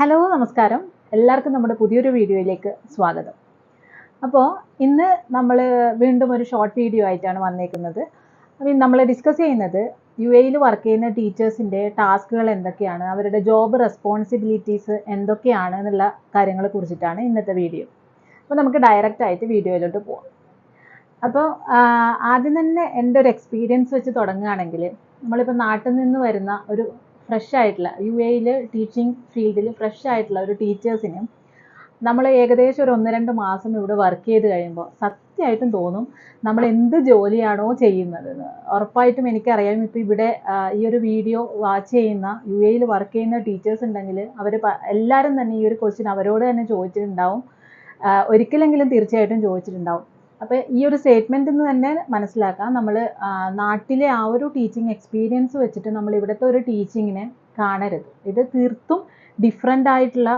Hello നമസ്കാരം, എല്ലാവർക്കും നമ്മുടെ പുതിയൊരു വീഡിയോയിലേക്ക് സ്വാഗതം. അപ്പോൾ ഇന്ന് നമ്മൾ വീണ്ടും ഒരു ഷോർട്ട് വീഡിയോ ആയിട്ടാണ് വന്നേക്കുന്നത്. അപ്പോൾ നമ്മൾ ഡിസ്കസ് ചെയ്യുന്നത് UAE വർക്ക് ചെയ്യുന്ന ടീച്ചേഴ്സിൻ്റെ ടാസ്കുകൾ എന്തൊക്കെയാണ്, അവരുടെ ജോബ് റെസ്പോൺസിബിലിറ്റീസ് എന്തൊക്കെയാണ് എന്നുള്ള കാര്യങ്ങളെ കുറിച്ചിട്ടാണ് ഇന്നത്തെ വീഡിയോ. അപ്പോൾ നമുക്ക് ഡയറക്റ്റ് ആയിട്ട് വീഡിയോയിലോട്ട് പോവാം. അപ്പോൾ ആദ്യം തന്നെ എൻ്റെ ഒരു എക്സ്പീരിയൻസ് വെച്ച് തുടങ്ങുകയാണെങ്കിൽ, നമ്മളിപ്പോൾ നാട്ടിൽ നിന്ന് വരുന്ന ഒരു ഫ്രഷ് ആയിട്ടുള്ള UAE ടീച്ചിങ് ഫീൽഡിൽ ഫ്രഷ് ആയിട്ടുള്ള ഒരു ടീച്ചേഴ്സിന് നമ്മൾ ഏകദേശം ഒരു 1-2 മാസം ഇവിടെ വർക്ക് ചെയ്ത് കഴിയുമ്പോൾ സത്യമായിട്ടും തോന്നും നമ്മൾ എന്ത് ജോലിയാണോ ചെയ്യുന്നത്. ഉറപ്പായിട്ടും എനിക്കറിയാം, ഇപ്പോൾ ഇവിടെ ഈ ഒരു വീഡിയോ വാച്ച് ചെയ്യുന്ന UAE വർക്ക് ചെയ്യുന്ന ടീച്ചേഴ്സ് ഉണ്ടെങ്കിൽ അവർ എല്ലാവരും തന്നെ ഈ ഒരു ക്വസ്റ്റ്യൻ അവരോട് തന്നെ ചോദിച്ചിട്ടുണ്ടാവും, ഒരിക്കലെങ്കിലും തീർച്ചയായിട്ടും ചോദിച്ചിട്ടുണ്ടാവും. അപ്പോൾ ഈ ഒരു സ്റ്റേറ്റ്മെൻറ്റിൽ നിന്ന് തന്നെ മനസ്സിലാക്കാം, നമ്മൾ നാട്ടിലെ ആ ഒരു ടീച്ചിങ് എക്സ്പീരിയൻസ് വെച്ചിട്ട് നമ്മൾ ഇവിടുത്തെ ഒരു ടീച്ചിങ്ങിനെ കാണരുത്. ഇത് തീർത്തും ഡിഫറെൻ്റ് ആയിട്ടുള്ള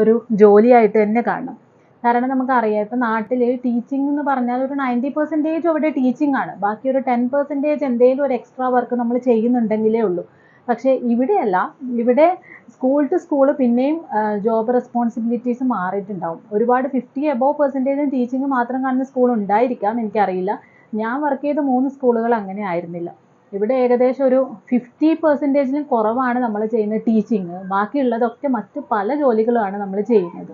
ഒരു ജോലിയായിട്ട് തന്നെ കാണണം. കാരണം നമുക്കറിയാം, ഇപ്പോൾ നാട്ടിൽ ടീച്ചിങ് എന്ന് പറഞ്ഞാൽ ഒരു 90% അവിടെ ടീച്ചിങ് ആണ്, ബാക്കി ഒരു 10% എന്തെങ്കിലും ഒരു എക്സ്ട്രാ വർക്ക് നമ്മൾ ചെയ്യുന്നുണ്ടെങ്കിലേ ഉള്ളൂ. പക്ഷേ ഇവിടെയല്ല, ഇവിടെ സ്കൂൾ ടു സ്കൂൾ പിന്നെയും ജോബ് റെസ്പോൺസിബിലിറ്റീസ് മാറിയിട്ടുണ്ടാവും. ഒരുപാട് 50% ടീച്ചിങ് മാത്രം കാണുന്ന സ്കൂൾ ഉണ്ടായിരിക്കാം, എനിക്കറിയില്ല. ഞാൻ വർക്ക് ചെയ്ത 3 സ്കൂളുകൾ അങ്ങനെ ആയിരുന്നില്ല. ഇവിടെ ഏകദേശം ഒരു 50%-ലും കുറവാണ് നമ്മൾ ചെയ്യുന്ന ടീച്ചിങ്. ബാക്കിയുള്ളതൊക്കെ മറ്റ് പല ജോലികളുമാണ് നമ്മൾ ചെയ്യുന്നത്.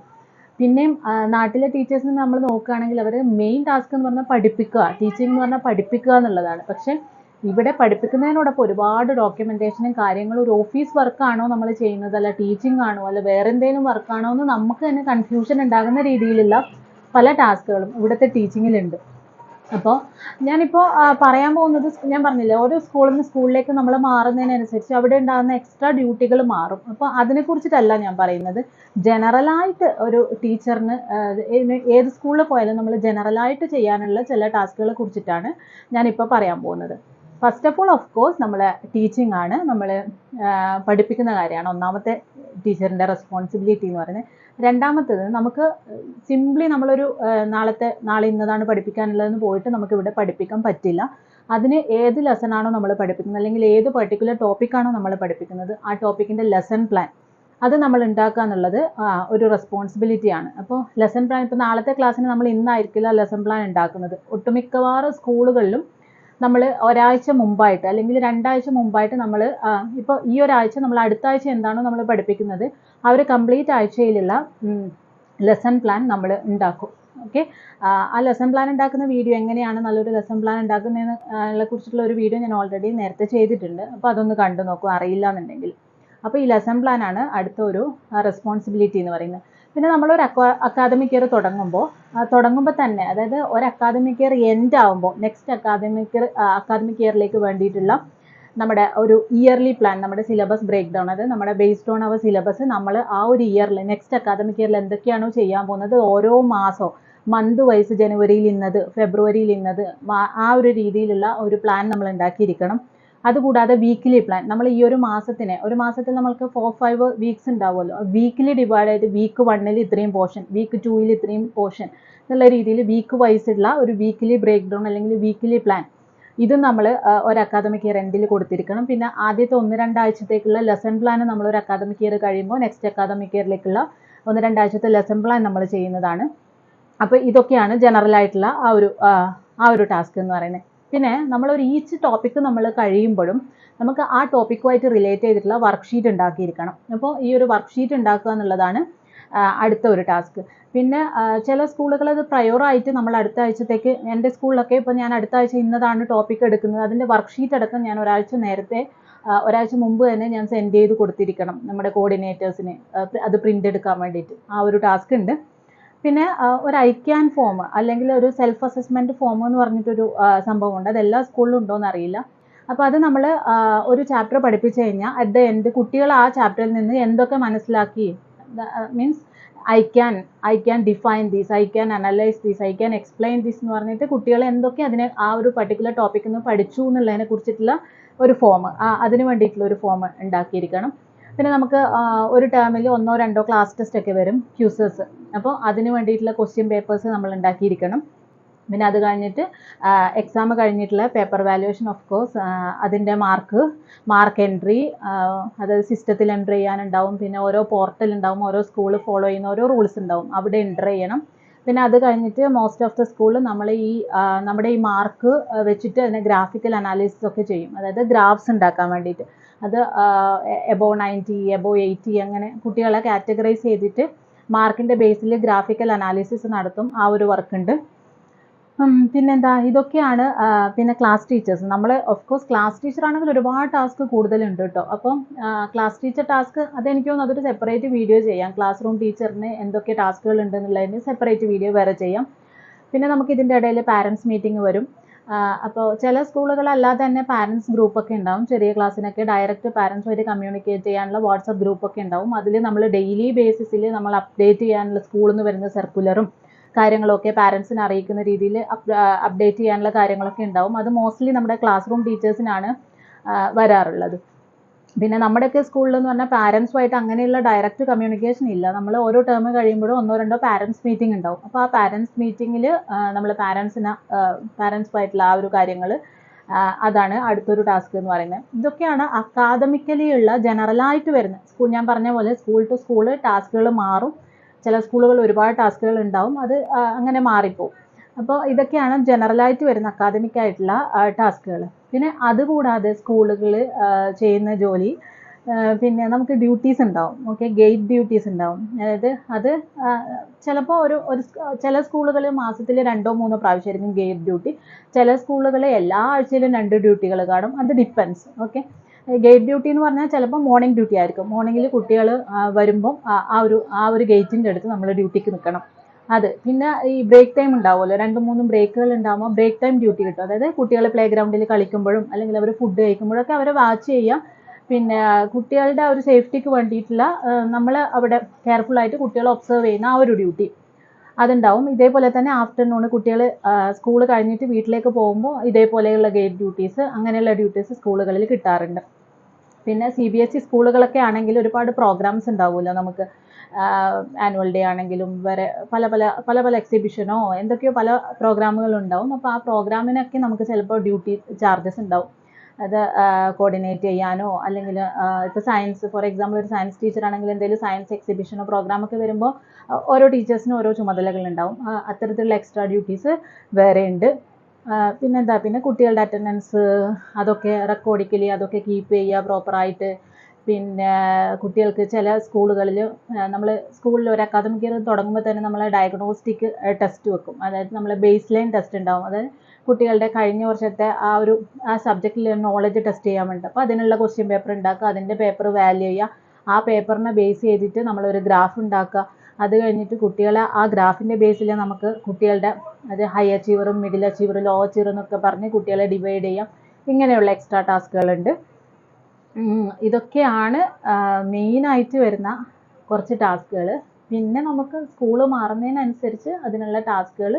പിന്നെയും നാട്ടിലെ ടീച്ചേഴ്സിനെ നമ്മൾ നോക്കുകയാണെങ്കിൽ അവർ മെയിൻ ടാസ്ക് എന്ന് പറഞ്ഞാൽ പഠിപ്പിക്കുക, ടീച്ചിങ് എന്ന് പറഞ്ഞാൽ പഠിപ്പിക്കുക എന്നുള്ളതാണ്. പക്ഷേ ഇവിടെ പഠിപ്പിക്കുന്നതിനോടൊപ്പം ഒരുപാട് ഡോക്യുമെൻറ്റേഷനും കാര്യങ്ങളും, ഒരു ഓഫീസ് വർക്കാണോ നമ്മൾ ചെയ്യുന്നത്, അല്ല ടീച്ചിങ് ആണോ, അല്ല വേറെ എന്തെങ്കിലും വർക്കാണോ എന്ന് നമുക്ക് തന്നെ കൺഫ്യൂഷൻ ഉണ്ടാകുന്ന രീതിയിലുള്ള പല ടാസ്കുകളും ഇവിടുത്തെ ടീച്ചിങ്ങിലുണ്ട്. അപ്പോൾ ഞാനിപ്പോൾ പറയാൻ പോകുന്നത്, ഞാൻ പറഞ്ഞില്ലേ, ഓരോ സ്കൂളിൽ നിന്ന് സ്കൂളിലേക്ക് നമ്മൾ മാറുന്നതിനനുസരിച്ച് അവിടെ ഉണ്ടാകുന്ന എക്സ്ട്രാ ഡ്യൂട്ടികൾ മാറും. അപ്പോൾ അതിനെക്കുറിച്ചിട്ടല്ല ഞാൻ പറയുന്നത്. ജനറലായിട്ട് ഒരു ടീച്ചറിന് ഏത് സ്കൂളിൽ പോയാലും നമ്മൾ ജനറലായിട്ട് ചെയ്യാനുള്ള ചില ടാസ്കുകളെ കുറിച്ചിട്ടാണ് ഞാനിപ്പോൾ പറയാൻ പോകുന്നത്. First of all, of course, നമ്മൾ ടീച്ചിങ് ആണ്, നമ്മൾ പഠിപ്പിക്കുന്ന കാര്യമാണ് ഒന്നാമത്തെ ടീച്ചറിൻ്റെ റെസ്പോൺസിബിലിറ്റി എന്ന് പറയുന്നത്. രണ്ടാമത്തേത്, നമുക്ക് സിംപ്ലി നമ്മളൊരു നാളെ ഇന്നതാണ് പഠിപ്പിക്കാനുള്ളതെന്ന് പോയിട്ട് നമുക്ക് ഇവിടെ പഠിപ്പിക്കാൻ പറ്റില്ല. അതിന് ഏത് ലെസണാണോ നമ്മൾ പഠിപ്പിക്കുന്നത്, അല്ലെങ്കിൽ ഏത് പെർട്ടിക്കുലർ ടോപ്പിക്കാണോ നമ്മൾ പഠിപ്പിക്കുന്നത്, ആ ടോപ്പിക്കിൻ്റെ ലെസൺ പ്ലാൻ അത് നമ്മൾ ഉണ്ടാക്കുക എന്നുള്ളത് ഒരു റെസ്പോൺസിബിലിറ്റിയാണ്. അപ്പോൾ ലെസൺ പ്ലാൻ, ഇപ്പോൾ നാളത്തെ ക്ലാസ്സിന് നമ്മൾ ഇന്നായിരിക്കില്ല ലെസൺ പ്ലാൻ ഉണ്ടാക്കുന്നത്. ഒട്ടുമിക്കവാറും സ്കൂളുകളിലും നമ്മൾ ഒരാഴ്ച മുമ്പായിട്ട് അല്ലെങ്കിൽ 2 ആഴ്ച മുമ്പായിട്ട് നമ്മൾ ഇപ്പോൾ ഈ ഒരാഴ്ച നമ്മൾ അടുത്ത ആഴ്ച എന്താണോ നമ്മൾ പഠിപ്പിക്കുന്നത് ആ ഒരു കംപ്ലീറ്റ് ആഴ്ചയിലുള്ള ലെസൺ പ്ലാൻ നമ്മൾ ഉണ്ടാക്കും. ഓക്കെ, ആ ലെസൺ പ്ലാൻ ഉണ്ടാക്കുന്ന വീഡിയോ, എങ്ങനെയാണ് നല്ലൊരു ലെസൺ പ്ലാൻ ഉണ്ടാക്കുന്നതിനെ കുറിച്ചിട്ടുള്ള ഒരു വീഡിയോ ഞാൻ ഓൾറെഡി നേരത്തെ ചെയ്തിട്ടുണ്ട്. അപ്പോൾ അതൊന്ന് കണ്ടു നോക്കൂ, അറിയില്ല എന്നുണ്ടെങ്കിൽ. അപ്പോൾ ഈ ലെസൺ പ്ലാനാണ് അടുത്ത ഒരു റെസ്പോൺസിബിലിറ്റി എന്ന് പറയുന്നത്. പിന്നെ നമ്മളൊരു അക്കാദമിക് ഇയർ തുടങ്ങുമ്പോൾ തന്നെ, അതായത് ഒരു അക്കാദമിക് ഇയർ എൻഡ് ആകുമ്പോൾ നെക്സ്റ്റ് അക്കാദമിക് ഇയറിലേക്ക് വേണ്ടിയിട്ടുള്ള നമ്മുടെ ഒരു ഇയർലി പ്ലാൻ, നമ്മുടെ സിലബസ് ബ്രേക്ക് ഡൗൺ, അതായത് നമ്മുടെ ബേസ്ഡ് ഓൺ അവർ സിലബസ് നമ്മൾ ആ ഒരു ഇയറിൽ, നെക്സ്റ്റ് അക്കാദമിക് ഇയറിൽ എന്തൊക്കെയാണോ ചെയ്യാൻ പോകുന്നത്, ഓരോ മാസവും മന്ത് വൈസ്, ജനുവരിയിൽ ഇന്നത്, ഫെബ്രുവരിയിൽ ഇന്നത്, ആ ഒരു രീതിയിലുള്ള ഒരു പ്ലാൻ നമ്മൾ ഉണ്ടാക്കിയിരിക്കണം. അതുകൂടാതെ വീക്കിലി പ്ലാൻ, നമ്മൾ ഈ ഒരു മാസത്തിൽ നമ്മൾക്ക് 4-5 വീക്സ് ഉണ്ടാവുമല്ലോ, വീക്കിലി ഡിവൈഡ് ആയിട്ട് വീക്ക് 1-ൽ ഇത്രയും പോർഷൻ, വീക്ക് 2-ൽ ഇത്രയും പോർഷൻ എന്നുള്ള രീതിയിൽ വീക്ക് വൈസ് ഉള്ള ഒരു വീക്കിലി ബ്രേക്ക് ഡൗൺ അല്ലെങ്കിൽ വീക്കിലി പ്ലാൻ, ഇതും നമ്മൾ ഒരു അക്കാദമിക് ഇയർ എൻഡിൽ കൊടുത്തിരിക്കണം. പിന്നെ ആദ്യത്തെ 1-2 ആഴ്ചത്തേക്കുള്ള ലെസൺ പ്ലാൻ നമ്മൾ ഒരു അക്കാദമിക് ഇയർ കഴിയുമ്പോൾ നെക്സ്റ്റ് അക്കാദമിക് ഇയറിലേക്കുള്ള 1-2 ആഴ്ചത്തെ ലെസൺ പ്ലാൻ നമ്മൾ ചെയ്യുന്നതാണ്. അപ്പോൾ ഇതൊക്കെയാണ് ജനറൽ ആയിട്ടുള്ള ആ ഒരു ടാസ്ക് എന്ന് പറയുന്നത്. പിന്നെ നമ്മളൊരു ഈച്ച് ടോപ്പിക്ക് നമ്മൾ കഴിയുമ്പോഴും നമുക്ക് ആ ടോപ്പിക്കുമായിട്ട് റിലേറ്റ് ചെയ്തിട്ടുള്ള വർക്ക്ഷീറ്റ് ഉണ്ടാക്കിയിരിക്കണം. അപ്പോൾ ഈ ഒരു വർക്ക്ഷീറ്റ് ഉണ്ടാക്കുക എന്നുള്ളതാണ് അടുത്ത ഒരു ടാസ്ക്. പിന്നെ ചില സ്കൂളുകൾ അത് പ്രയോറായിട്ട് നമ്മൾ അടുത്ത ആഴ്ചത്തേക്ക്, എൻ്റെ സ്കൂളിലൊക്കെ ഇപ്പോൾ ഞാൻ അടുത്ത ആഴ്ച ഇന്നതാണ് ടോപ്പിക്ക് എടുക്കുന്നത്, അതിൻ്റെ വർക്ക്ഷീറ്റ് അടക്കം ഞാൻ ഒരാഴ്ച മുമ്പ് തന്നെ ഞാൻ സെൻഡ് ചെയ്ത് കൊടുത്തിരിക്കണം നമ്മുടെ കോർഡിനേറ്റേഴ്സിന്, അത് പ്രിൻ്റ് എടുക്കാൻ വേണ്ടിയിട്ട്. ആ ഒരു ടാസ്ക് ഉണ്ട്. പിന്നെ ഒരു ഐക്യാൻ ഫോം അല്ലെങ്കിൽ ഒരു സെൽഫ് അസസ്മെൻറ്റ് ഫോം എന്ന് പറഞ്ഞിട്ടൊരു സംഭവമുണ്ട്. അത് എല്ലാ സ്കൂളിലും ഉണ്ടോയെന്ന് അറിയില്ല. അപ്പോൾ അത് നമ്മൾ ഒരു ചാപ്റ്റർ പഠിപ്പിച്ചു കഴിഞ്ഞാൽ അറ്റ് ദ എൻഡ് കുട്ടികൾ ആ ചാപ്റ്ററിൽ നിന്ന് എന്തൊക്കെ മനസ്സിലാക്കി, means I can define these, I can analyse these, I can explain these എന്ന് പറഞ്ഞിട്ട് കുട്ടികൾ എന്തൊക്കെ ആ ഒരു പർട്ടിക്കുലർ ടോപ്പിക്കിൽ നിന്ന് പഠിച്ചു എന്നുള്ളതിനെ കുറിച്ചിട്ടുള്ള ഒരു ഫോം, അതിന് വേണ്ടിയിട്ടുള്ള ഒരു ഫോം ഉണ്ടാക്കിയിരിക്കണം. പിന്നെ നമുക്ക് ഒരു ടേമിൽ 1-2 ക്ലാസ് ടെസ്റ്റ് ഒക്കെ വരും, ക്യൂസസ്. അപ്പോൾ അതിന് വേണ്ടിയിട്ടുള്ള ക്വസ്റ്റ്യൻ പേപ്പേഴ്സ് നമ്മൾ ഉണ്ടാക്കിയിരിക്കണം. പിന്നെ അത് കഴിഞ്ഞിട്ട് എക്സാം കഴിഞ്ഞിട്ടുള്ള പേപ്പർ വാല്യുവേഷൻ ഓഫ് കോഴ്സ്, അതിൻ്റെ മാർക്ക് എൻട്രി, അതായത് സിസ്റ്റത്തിൽ എൻട്രി ചെയ്യാനുണ്ടാവും. പിന്നെ ഓരോ പോർട്ടൽ ഉണ്ടാവും, ഓരോ സ്കൂൾ ഫോളോ ചെയ്യുന്ന ഓരോ റൂൾസ് ഉണ്ടാവും, അവിടെ എൻട്രി ചെയ്യണം. പിന്നെ അത് കഴിഞ്ഞിട്ട് മോസ്റ്റ് ഓഫ് ദ സ്കൂളിൽ നമ്മൾ നമ്മുടെ ഈ മാർക്ക് വെച്ചിട്ട് അതിനെ ഗ്രാഫിക്കൽ അനാലിസിസ് ഒക്കെ ചെയ്യും. അതായത് ഗ്രാഫ്സ് ഉണ്ടാക്കാൻ വേണ്ടിയിട്ട്. അത് എബോവ് 90, എബോവ് 80 അങ്ങനെ കുട്ടികളെ കാറ്റഗറൈസ് ചെയ്തിട്ട് മാർക്കിൻ്റെ ബേസിൽ ഗ്രാഫിക്കൽ അനാലിസിസ് നടത്തും. ആ ഒരു വർക്ക് ഉണ്ട്. പിന്നെന്താ, ഇതൊക്കെയാണ്. പിന്നെ ക്ലാസ് ടീച്ചേഴ്സ്, നമ്മൾ ഓഫ് കോഴ്സ് ക്ലാസ് ടീച്ചർ ആണെങ്കിൽ ഒരുപാട് ടാസ്ക് കൂടുതലുണ്ട് കേട്ടോ. അപ്പം ക്ലാസ് ടീച്ചർ ടാസ്ക് അതെനിക്ക് തോന്നുന്നു അതൊരു സെപ്പറേറ്റ് വീഡിയോ ചെയ്യാം. ക്ലാസ് റൂം ടീച്ചറിന് എന്തൊക്കെ ടാസ്കുകൾ ഉണ്ടെന്നുള്ളതിന് സെപ്പറേറ്റ് വീഡിയോ വേറെ ചെയ്യാം. പിന്നെ നമുക്ക് ഇതിൻ്റെ ഇടയിൽ പാരൻസ് മീറ്റിംഗ് വരും. അപ്പോൾ ചില സ്കൂളുകളല്ലാതെ തന്നെ പാരൻസ് ഗ്രൂപ്പൊക്കെ ഉണ്ടാവും. ചെറിയ ക്ലാസ്സിനൊക്കെ ഡയറക്റ്റ് പാരൻസുമായിട്ട് കമ്മ്യൂണിക്കേറ്റ് ചെയ്യാനുള്ള വാട്സപ്പ് ഗ്രൂപ്പൊക്കെ ഉണ്ടാവും. അതിൽ നമ്മൾ ഡെയിലി ബേസിസിൽ നമ്മൾ അപ്ഡേറ്റ് ചെയ്യാനുള്ള സ്കൂളിൽ നിന്ന് വരുന്ന സർക്കുലറും കാര്യങ്ങളൊക്കെ പാരൻസിനെ അറിയിക്കുന്ന രീതിയിൽ അപ്ഡേറ്റ് ചെയ്യാനുള്ള കാര്യങ്ങളൊക്കെ ഉണ്ടാവും. അത് മോസ്റ്റ്ലി നമ്മുടെ ക്ലാസ് റൂം ടീച്ചേഴ്സിനാണ് വരാറുള്ളത്. പിന്നെ നമ്മുടെയൊക്കെ സ്കൂളിൽ എന്ന് പറഞ്ഞാൽ പാരൻസുമായിട്ട് അങ്ങനെയുള്ള ഡയറക്റ്റ് കമ്മ്യൂണിക്കേഷൻ ഇല്ല. നമ്മൾ ഓരോ ടേം കഴിയുമ്പോഴും 1-2 പാരൻസ് മീറ്റിംഗ് ഉണ്ടാവും. അപ്പോൾ ആ പാരൻസ് മീറ്റിങ്ങിൽ നമ്മൾ പാരൻസുമായിട്ടുള്ള ആ ഒരു കാര്യങ്ങൾ, അതാണ് അടുത്തൊരു ടാസ്ക് എന്ന് പറയുന്നത്. ഇതൊക്കെയാണ് അക്കാദമിക്കലി ഉള്ള ജനറലായിട്ട് വരുന്ന സ്കൂൾ. ഞാൻ പറഞ്ഞ പോലെ സ്കൂൾ ടു സ്കൂൾ ടാസ്കുകൾ മാറും. ചില സ്കൂളുകൾ ഒരുപാട് ടാസ്കുകൾ ഉണ്ടാവും, അത് അങ്ങനെ മാറിപ്പോവും. അപ്പോൾ ഇതൊക്കെയാണ് ജനറലായിട്ട് വരുന്ന അക്കാദമിക് ആയിട്ടുള്ള ടാസ്കുകൾ. പിന്നെ അതുകൂടാതെ സ്കൂളുകൾ ചെയ്യുന്ന ജോലി, പിന്നെ നമുക്ക് ഡ്യൂട്ടീസ് ഉണ്ടാവും. ഓക്കെ, ഗേറ്റ് ഡ്യൂട്ടീസ് ഉണ്ടാവും. അതായത് അത് ചിലപ്പോൾ ചില സ്കൂളുകൾ മാസത്തിൽ 2-3 പ്രാവശ്യമായിരിക്കും ഗേറ്റ് ഡ്യൂട്ടി. ചില സ്കൂളുകൾ എല്ലാ ആഴ്ചയിലും 2 ഡ്യൂട്ടികൾ കാണും. അത് ഡിപ്പെൻസ്. ഓക്കെ, ഗേറ്റ് ഡ്യൂട്ടി എന്ന് പറഞ്ഞാൽ ചിലപ്പോൾ മോർണിംഗ് ഡ്യൂട്ടി ആയിരിക്കും. മോർണിംഗിൽ കുട്ടികൾ വരുമ്പം ആ ഒരു ഗേറ്റിൻ്റെ അടുത്ത് നമ്മൾ ഡ്യൂട്ടിക്ക് നിൽക്കണം. അത് പിന്നെ ഈ ബ്രേക്ക് ടൈം ഉണ്ടാവുമല്ലോ, 2-3 ബ്രേക്കുകൾ ഉണ്ടാകുമ്പോൾ ബ്രേക്ക് ടൈം ഡ്യൂട്ടി കിട്ടും. അതായത് കുട്ടികൾ പ്ലേ ഗ്രൗണ്ടിൽ കളിക്കുമ്പോഴും അല്ലെങ്കിൽ അവർ ഫുഡ് കഴിക്കുമ്പോഴൊക്കെ അവരെ വാച്ച് ചെയ്യുക. പിന്നെ കുട്ടികളുടെ ഒരു സേഫ്റ്റിക്ക് വേണ്ടിയിട്ടുള്ള നമ്മൾ അവിടെ കെയർഫുള്ളായിട്ട് കുട്ടികളെ ഒബ്സർവ് ചെയ്യുന്ന ആ ഒരു ഡ്യൂട്ടി അതുണ്ടാവും. ഇതേപോലെ തന്നെ ആഫ്റ്റർനൂൺ കുട്ടികൾ സ്കൂൾ കഴിഞ്ഞിട്ട് വീട്ടിലേക്ക് പോകുമ്പോൾ ഇതേപോലെയുള്ള ഗേറ്റ് ഡ്യൂട്ടീസ്, അങ്ങനെയുള്ള ഡ്യൂട്ടീസ് സ്കൂളുകളിൽ കിട്ടാറുണ്ട്. പിന്നെ CBSE സ്കൂളുകളൊക്കെ ആണെങ്കിൽ ഒരുപാട് പ്രോഗ്രാംസ് ഉണ്ടാവുമല്ലോ നമുക്ക്. ആനുവൽ ഡേ ആണെങ്കിലും വേറെ പല പല എക്സിബിഷനോ എന്തൊക്കെയോ പല പ്രോഗ്രാമുകളുണ്ടാവും. അപ്പോൾ ആ പ്രോഗ്രാമിനൊക്കെ നമുക്ക് ചിലപ്പോൾ ഡ്യൂട്ടി ചാർജസ് ഉണ്ടാവും. അത് കോർഡിനേറ്റ് ചെയ്യാനോ അല്ലെങ്കിൽ ഇപ്പോൾ സയൻസ്, ഫോർ എക്സാമ്പിൾ ഒരു സയൻസ് ടീച്ചർ ആണെങ്കിൽ എന്തെങ്കിലും സയൻസ് എക്സിബിഷനോ പ്രോഗ്രാമൊക്കെ വരുമ്പോൾ ഓരോ ടീച്ചേഴ്സിനും ഓരോ ചുമതലകളുണ്ടാവും. അത്തരത്തിലുള്ള എക്സ്ട്രാ ഡ്യൂട്ടീസ് വേറെ ഉണ്ട്. പിന്നെ കുട്ടികളുടെ അറ്റൻഡൻസ് അതൊക്കെ റെക്കോർഡിക്കലി അതൊക്കെ കീപ്പ് ചെയ്യുക പ്രോപ്പറായിട്ട്. പിന്നെ കുട്ടികൾക്ക് ചില സ്കൂളുകളിൽ നമ്മൾ സ്കൂളിൽ ഒരു അക്കാദമിക് ഇയർ തുടങ്ങുമ്പോൾ തന്നെ നമ്മൾ ഡയഗ്നോസ്റ്റിക് ടെസ്റ്റ് വെക്കും. അതായത് നമ്മൾ ബേസ് ലൈൻ ടെസ്റ്റ് ഉണ്ടാവും. അതായത് കുട്ടികളുടെ കഴിഞ്ഞ വർഷത്തെ ആ സബ്ജക്റ്റിൽ നോളജ് ടെസ്റ്റ് ചെയ്യാൻ വേണ്ടി. അപ്പോൾ അതിനുള്ള ക്വസ്റ്റ്യൻ പേപ്പർ ഉണ്ടാക്കുക, അതിൻ്റെ പേപ്പർ വാല്യൂ ചെയ്യുക, ആ പേപ്പറിനെ ബേസ് ചെയ്തിട്ട് നമ്മളൊരു ഗ്രാഫ് ഉണ്ടാക്കുക. അത് കഴിഞ്ഞിട്ട് കുട്ടികളെ ആ ഗ്രാഫിൻ്റെ ബേസിൽ നമുക്ക് കുട്ടികളുടെ അത് ഹൈ അച്ചീവറും മിഡിൽ അച്ചീവറും ലോ അച്ചീവർ എന്നൊക്കെ പറഞ്ഞ് കുട്ടികളെ ഡിവൈഡ് ചെയ്യാം. ഇങ്ങനെയുള്ള എക്സ്ട്രാ ടാസ്കുകളുണ്ട്. ഇതൊക്കെയാണ് മെയിനായിട്ട് വരുന്ന കുറച്ച് ടാസ്കുകൾ. പിന്നെ നമുക്ക് സ്കൂൾ മാറുന്നതിനനുസരിച്ച് അതിനുള്ള ടാസ്കുകൾ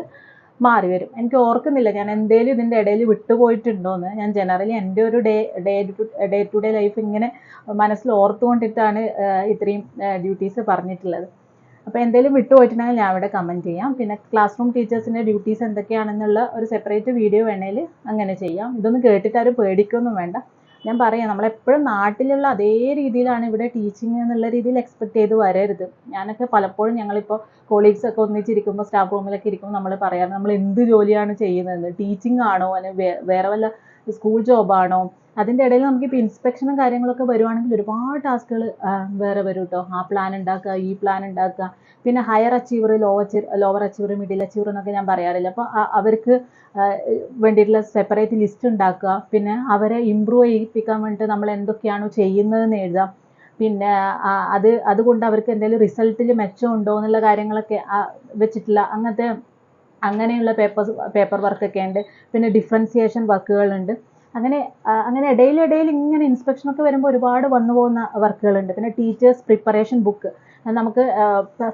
മാറി വരും. എനിക്ക് ഓർക്കുന്നില്ല ഞാൻ എന്തേലും ഇതിൻ്റെ ഇടയിൽ വിട്ടുപോയിട്ടുണ്ടോയെന്ന്. ഞാൻ ജനറലി എൻ്റെ ഒരു ഡേ ടു ഡേ ലൈഫ് ഇങ്ങനെ മനസ്സിൽ ഓർത്തുകൊണ്ടിട്ടാണ് ഇത്രയും ഡ്യൂട്ടീസ് പറഞ്ഞിട്ടുള്ളത്. അപ്പോൾ എന്തെങ്കിലും വിട്ടുപോയിട്ടുണ്ടെങ്കിൽ ഞാൻ ഇവിടെ കമൻറ്റ് ചെയ്യാം. പിന്നെ ക്ലാസ് റൂം ടീച്ചേഴ്സിൻ്റെ ഡ്യൂട്ടീസ് എന്തൊക്കെയാണെന്നുള്ള ഒരു സെപ്പറേറ്റ് വീഡിയോ വേണേൽ അങ്ങനെ ചെയ്യാം. ഇതൊന്നും കേട്ടിട്ട് ആരും പേടിക്കൊന്നും വേണ്ട. ഞാൻ പറയാം, നമ്മളെപ്പോഴും നാട്ടിലുള്ള അതേ രീതിയിലാണ് ഇവിടെ ടീച്ചിങ് എന്നുള്ള രീതിയിൽ എക്സ്പെക്ട് ചെയ്ത് വരരുത്. ഞാനൊക്കെ പലപ്പോഴും ഞങ്ങളിപ്പോൾ കൊളീഗ്സൊക്കെ ഒന്നിച്ചിരിക്കുമ്പോൾ സ്റ്റാഫ് റൂമിലൊക്കെ ഇരിക്കുമ്പോൾ നമ്മൾ പറയാറ്, നമ്മൾ എന്ത് ജോലിയാണ് ചെയ്യുന്നത്, ടീച്ചിങ് ആണോ അല്ലെങ്കിൽ വേറെ വല്ല സ്കൂൾ ജോബാണോ? അതിൻ്റെ ഇടയിൽ നമുക്കിപ്പോൾ ഇൻസ്പെക്ഷനും കാര്യങ്ങളൊക്കെ വരുവാണെങ്കിൽ ഒരുപാട് ടാസ്കുകൾ വേറെ വരും കേട്ടോ. ആ പ്ലാൻ ഉണ്ടാക്കുക, ഈ പ്ലാൻ ഉണ്ടാക്കുക. പിന്നെ higher achiever, lower achiever, middle achiever എന്നൊക്കെ ഞാൻ പറയാറില്ല. അപ്പോൾ അവർക്ക് വേണ്ടിയിട്ടുള്ള സെപ്പറേറ്റ് ലിസ്റ്റ് ഉണ്ടാക്കുക. പിന്നെ അവരെ ഇമ്പ്രൂവ് ചെയ്യിപ്പിക്കാൻ വേണ്ടിയിട്ട് നമ്മൾ എന്തൊക്കെയാണോ ചെയ്യുന്നതെന്ന് എഴുതാം. പിന്നെ അതുകൊണ്ട് അവർക്ക് എന്തെങ്കിലും റിസൾട്ടിൽ മെച്ചമുണ്ടോ എന്നുള്ള കാര്യങ്ങളൊക്കെ വെച്ചിട്ടുള്ള അങ്ങനെയുള്ള പേപ്പർ വർക്കൊക്കെ ഉണ്ട്. പിന്നെ ഡിഫറൻസിയേഷൻ വർക്കുകളുണ്ട്. അങ്ങനെ ഇടയിൽ ഇങ്ങനെ ഇൻസ്പെക്ഷനൊക്കെ വരുമ്പോൾ ഒരുപാട് വന്നു പോകുന്ന വർക്കുകളുണ്ട്. പിന്നെ ടീച്ചേഴ്സ് പ്രിപ്പറേഷൻ ബുക്ക്, നമുക്ക്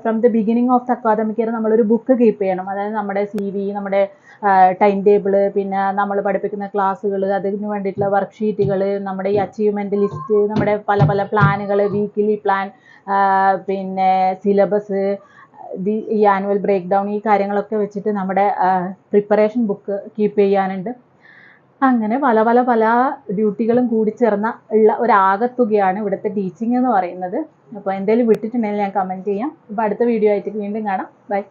from the beginning of the academic year നമ്മളൊരു ബുക്ക് കീപ്പ് ചെയ്യണം. അതായത് നമ്മുടെ CV, നമ്മുടെ ടൈം ടേബിൾ, പിന്നെ നമ്മൾ പഠിപ്പിക്കുന്ന ക്ലാസ്സുകൾ, അതിന് വേണ്ടിയിട്ടുള്ള വർക്ക്ഷീറ്റുകൾ, നമ്മുടെ ഈ അച്ചീവ്മെൻറ്റ് ലിസ്റ്റ്, നമ്മുടെ പല പ്ലാനുകൾ, വീക്കിലി പ്ലാൻ, പിന്നെ സിലബസ്, ഈ ആനുവൽ ബ്രേക്ക് ഡൗൺ ഈ കാര്യങ്ങളൊക്കെ വെച്ചിട്ട് നമ്മുടെ പ്രിപ്പറേഷൻ ബുക്ക് കീപ്പ് ചെയ്യാനുണ്ട്. അങ്ങനെ പല പല പല ഡ്യൂട്ടികളും കൂടിച്ചേർന്ന ഉള്ള ഒരു ആകത്തുകയാണ് ഇവിടുത്തെ ടീച്ചിങ് എന്ന് പറയുന്നത്. അപ്പോൾ എന്തെങ്കിലും വിട്ടിട്ടുണ്ടെങ്കിൽ ഞാൻ കമൻറ്റ് ചെയ്യാം. അപ്പോൾ അടുത്ത വീഡിയോ ആയിട്ട് വീണ്ടും കാണാം. ബൈ.